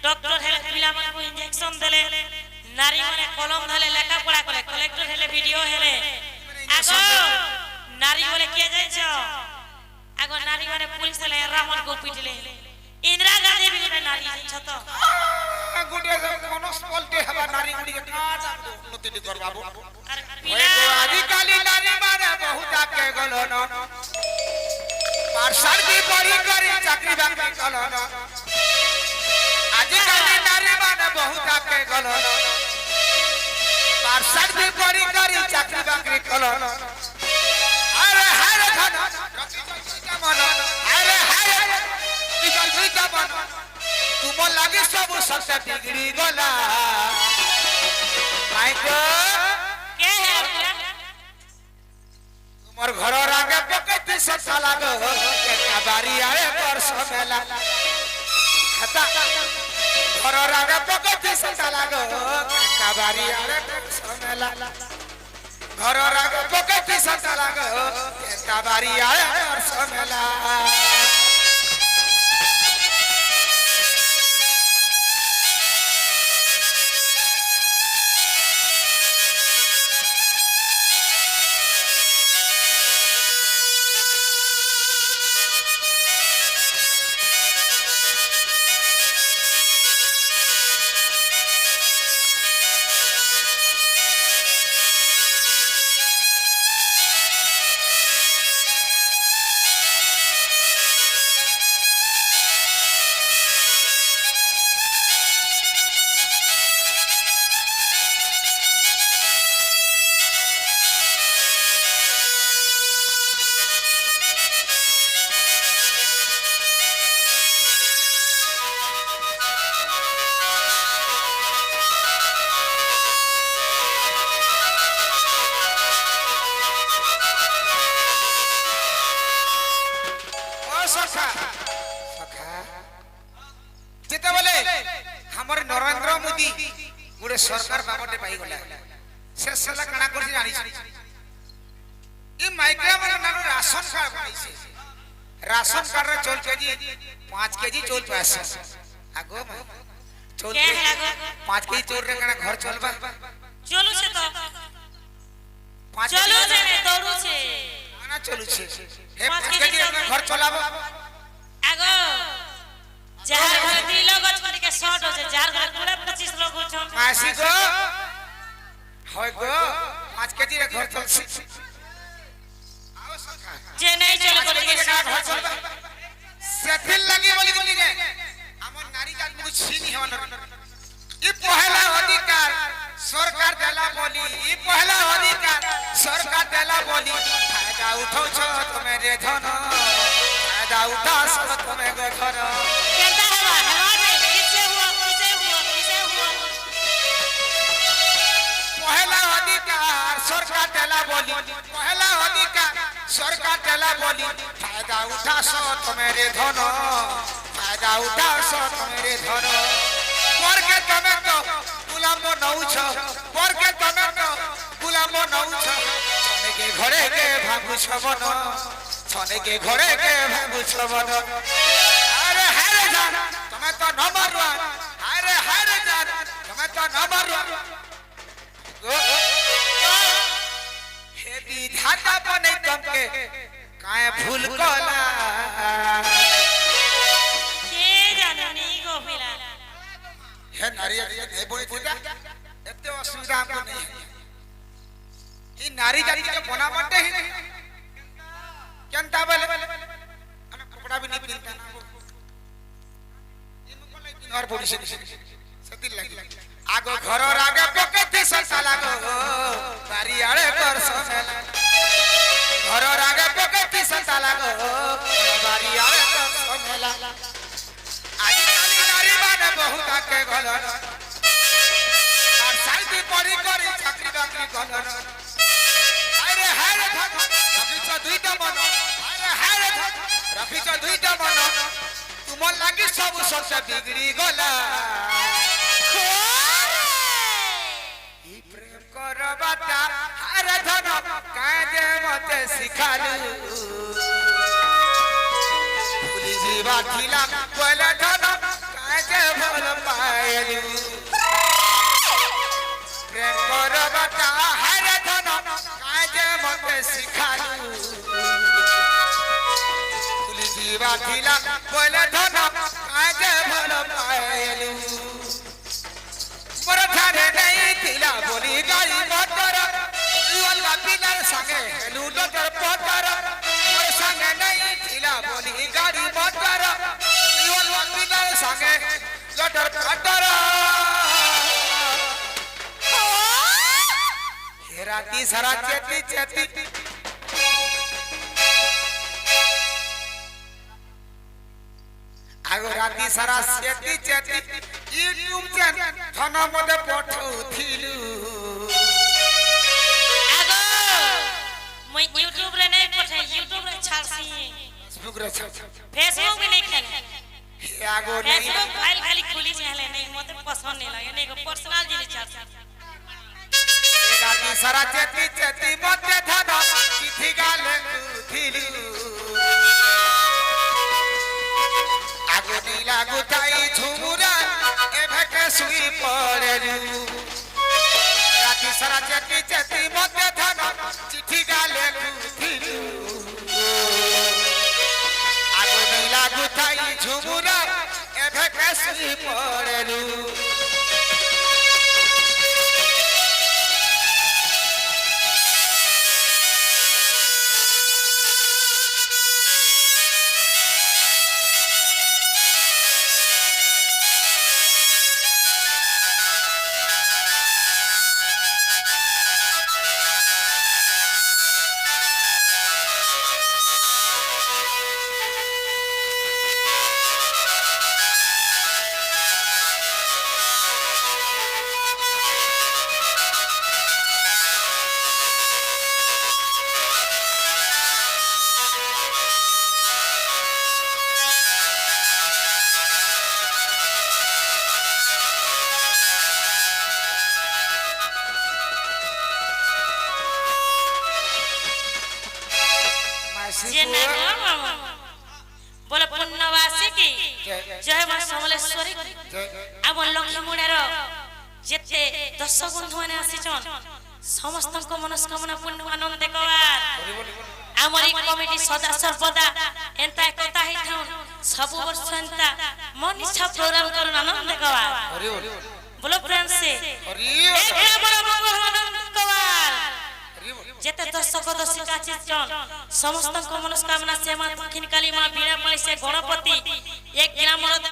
doctor हेले पिला मन को इंजेक्शन देले नारी माने कलम धले लेखा पढ़ा करे कलेक्टर हेले वीडियो हेले आगो नारी बोले के जाय छ आगो नारी माने पुलिस हेले रामन को पिटले इंदिरा गांधी भी गोटे नारी छ तो गुडिया मनस बोलते हवा नारी गुडी के काज उन्नति कर बाबू पिला आदि काली नारी माने बहुत आके गलन पार्षद की बड़ी करी चाकरी बाकरी कलन आदि काली नारी माने बहुत आके गलन पार्षद की बड़ी करी चाकरी बाकरी कलन अरे हरे धन मन अरे हरे निकल सुइता मन तुम लागे सब सत्य बिगड़ी गला माइको के है तुमर घर आगे पकती ससा लागो केका बारी आए परस मेला खता घर आगे पकती ससा लागो केका बारी आए परस मेला घर आगे पकती ससा लागो केका बारी आए परस मेला हमर नरेंद्र मोदी गुडे सरकार बाबटे पाई गला से सला कणा करछि जानि छी ई माइक्रो मन नानो राशन कार्ड बनाइছে राशन कार्ड रे चोल केजी 5 केजी चोल पैसा आगो चोल के है आगो 5 केजी चोर रे कणा घर चलबा चलू छे तो 5 चलू छे ने दौड़ू छे आना चलू छे हे 5 केजी घर चलाबो आगो जार घर दिलो गछ कर के शॉट हो जार घर पूरा 25 लोग हो छन मासी को होय गो 5 केजी रे घर चल जे नहीं चले करे के घर चल सेथिल लगी बोली बोली रे हमर नारी जात को छीनी हवन ई पहला अधिकार सरकार देला बोली ई पहला अधिकार सरकार देला बोली फायदा उठाउ छ तुमे रे धन फायदा उठा छ तुमे गे घर केता हवा हवा में किसे हुआ पहला अधिकार सरकार देला बोली पहला अधिकार सरकार देला बोली फायदा उठा छ तुमे रे धन फायदा उठा छ तुमे रे धन पर के तमे तो गुलाम नउ छ पर के तमे तो गुलाम नउ छ छने के घरे के भागु छ बन छने के घरे के भागु छ बन अरे हारे जान तमे तो न मारवा अरे हारे जान तमे तो न मारवा हे विधाता बने तमके काहे भूल कला के जाने नहीं गो मिला हे नारी ए बोली पूजा एते असुविधा हमको नहीं है ई नारी जाति के बना बटे ही केनता बोले हम कपड़ा भी नहीं पिनता इनको नहीं और बोली से सती लगी आगो घर आगे पकेती ससा लागो बारी आड़े कर समेला घर आगे पकेती ससा लागो बारी आड़े कर समेला आज काली नारी माने बहुत आके गलन और साइड पड़ी करी चाकरी बाकरी गलन अरे हारे धन रफीचा दुईटा मन अरे हारे धन रफीचा दुईटा मन तुम लागी सब सत्य बिगड़ी गला ई प्रेम करबाता अरे धन काहे दे मते सिखालू भूली जीवा खिला बोले धन काहे दे भोल पा संगे लटर पटर हे राती सारा चेती चेती आगो राती सारा चेती चेती यूट्यूब चैनल थाना मधे पठौथिलु आगो मैं यूट्यूब रे नहीं पठे यूट्यूब रे छाड़सी फेसबुक रे फेसबुक भी नहीं खेले हे आगो नहीं फेसबुक फाइल खाली खुली छले नहीं मते पसंद नहीं लगे नहीं पर्सनल जिनिस छाड़सी राती सारा चेती चेती मते थाना चिठी गाले कुथिलु आगो नीला गुताई झुमुरा एभे के सुई पड़ेलु राती सारा चेती चेती मते थाना चिठी गाले कुथिलु आगो नीला गुताई झुमुरा एभे के सुई पड़ेलु जे ना बोले पुण्यवासी की जय मां समलेश्वरी अब लक्ष्मी मुड़ार जेते 10 बंधु माने आसीचन समस्त को मनस्कामना पुण्य आनंद देकवार हमरी कमिटी सदा सर्वदा एंता एकता ही थाउन सब वर्ष एंता मन इच्छा प्रोग्राम करन आनंद देकवार बोलो प्रेम से एक बड़ा मंगल आनंद देकवार जेते दर्शक दर्शिका चिजन समस्त को मनस्कामना से मां दक्षिण काली मां बीणा पाणी से गणपति एक ग्राम